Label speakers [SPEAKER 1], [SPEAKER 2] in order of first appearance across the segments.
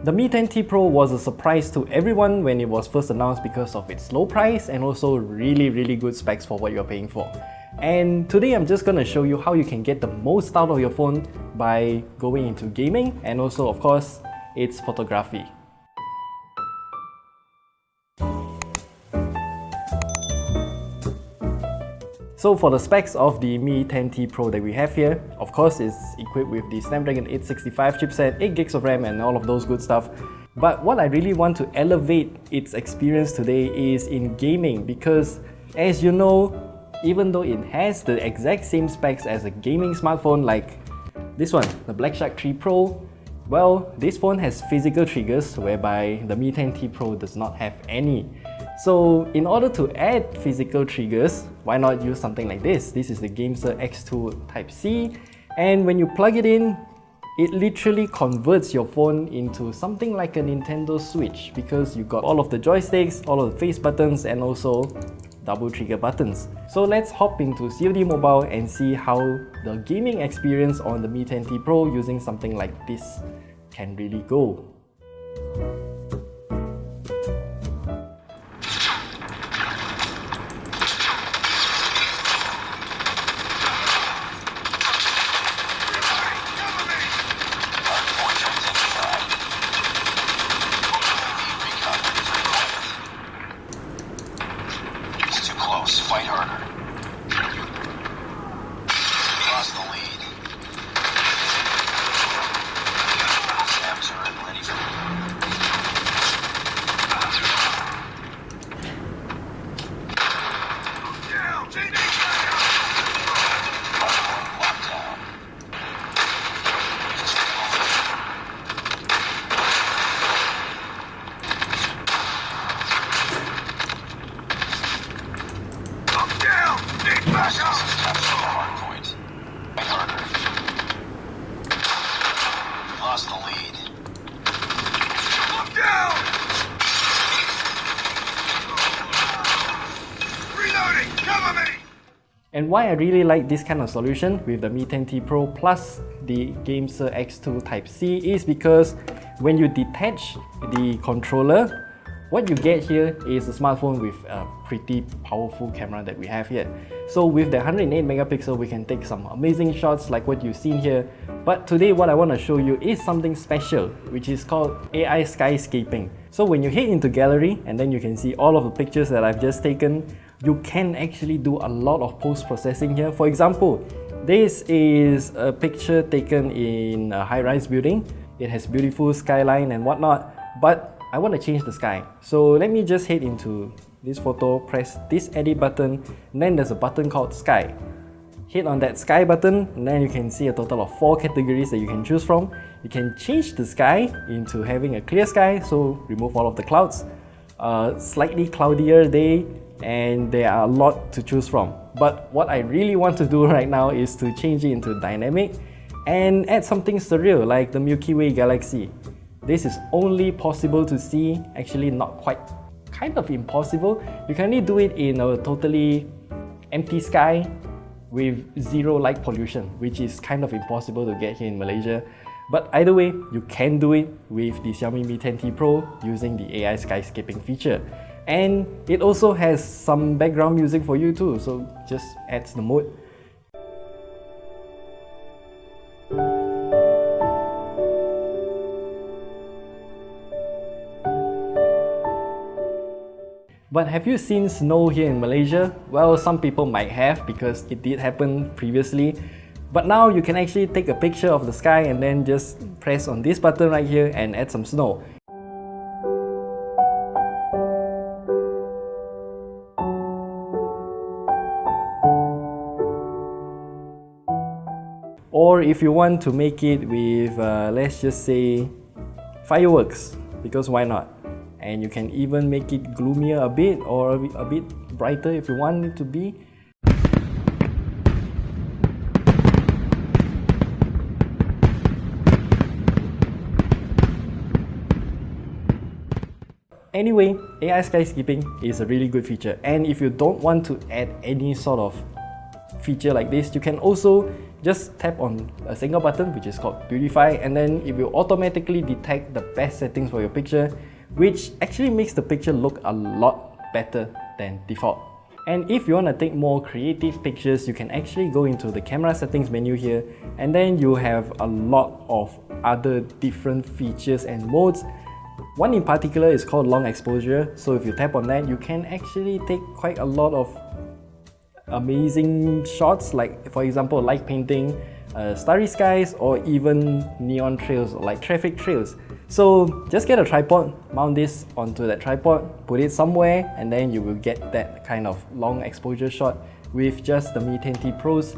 [SPEAKER 1] The Mi 10T Pro was a surprise to everyone when it was first announced because of its low price and also really good specs for what you're paying for. And today I'm just gonna show you how you can get the most out of your phone by going into gaming and also, of course, its photography. So for the specs of the Mi 10T Pro that we have here, of course it's equipped with the Snapdragon 865 chipset, 8 gigs of RAM and all of those good stuff. But what I really want to elevate its experience today is in gaming, because as you know, even though it has the exact same specs as a gaming smartphone like this one, the Black Shark 3 Pro, well, this phone has physical triggers whereby the Mi 10T Pro does not have any. So in order to add physical triggers, why not use something like this? This is the Gamesir X2 Type-C, and when you plug it in, it literally converts your phone into something like a Nintendo Switch, because you got all of the joysticks, all of the face buttons and also double trigger buttons. So let's hop into COD Mobile and see how the gaming experience on the Mi 10T Pro using something like this can really go.
[SPEAKER 2] Fight harder. Lost the lead. Snaps are ready for down, JD! Lockdown. Lost the lead. Look down! Reloading! Cover me!
[SPEAKER 1] And why I really like this kind of solution with the Mi 10T Pro plus the Gamesir X2 Type-C is because when you detach the controller, what you get here is a smartphone with a pretty powerful camera that we have here. So with the 108 megapixel, we can take some amazing shots like what you've seen here. But today what I want to show you is something special, which is called AI skyscaping. So when you head into gallery and then you can see all of the pictures that I've just taken, you can actually do a lot of post-processing here. For example, this is a picture taken in a high-rise building. It has beautiful skyline and whatnot, but I want to change the sky. So let me just head into this photo, press this edit button, and then there's a button called sky. Hit on that sky button, and then you can see a total of 4 categories that you can choose from. You can change the sky into having a clear sky, so remove all of the clouds, slightly cloudier day, and there are a lot to choose from. But what I really want to do right now is to change it into dynamic and add something surreal like the Milky Way galaxy. This is only possible to see, actually not quite, kind of impossible. You can only do it in a totally empty sky with zero light pollution, which is kind of impossible to get here in Malaysia. But either way, you can do it with the Xiaomi Mi 10T Pro using the AI skyscaping feature. And it also has some background music for you too, so just adds the mood. But have you seen snow here in Malaysia? Well, some people might have because it did happen previously. But now you can actually take a picture of the sky and then just press on this button right here and add some snow. Or if you want to make it with, let's just say, fireworks, because why not? And you can even make it gloomier a bit or a bit brighter if you want it to be. Anyway, AI skyscaping is a really good feature, and if you don't want to add any sort of feature like this, you can also just tap on a single button which is called Beautify, and then it will automatically detect the best settings for your picture, which actually makes the picture look a lot better than default. And if you want to take more creative pictures, you can actually go into the camera settings menu here, and then you have a lot of other different features and modes. One in particular is called long exposure, so if you tap on that, you can actually take quite a lot of amazing shots, like for example light painting, starry skies, or even neon trails like traffic trails. So just get a tripod, mount this onto that tripod, put it somewhere, and then you will get that kind of long exposure shot with just the Mi 10T Pro's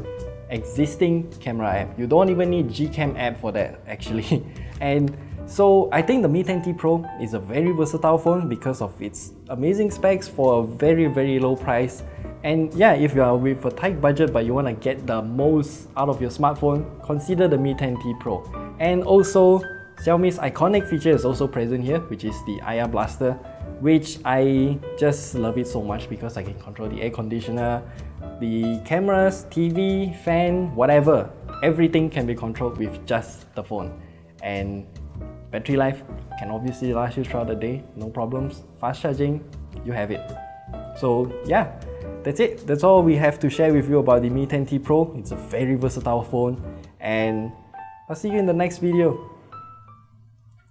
[SPEAKER 1] existing camera app. You don't even need Gcam app for that actually. And so I think the Mi 10T Pro is a very versatile phone because of its amazing specs for a very low price. And yeah, if you are with a tight budget but you want to get the most out of your smartphone, consider the Mi 10T Pro. And also, Xiaomi's iconic feature is also present here, which is the IR Blaster, which I just love it so much because I can control the air conditioner, the cameras, TV, fan, whatever. Everything can be controlled with just the phone. And battery life can obviously last you throughout the day, no problems. Fast charging, you have it. So yeah, that's it. That's all we have to share with you about the Mi 10T Pro. It's a very versatile phone, and I'll see you in the next video.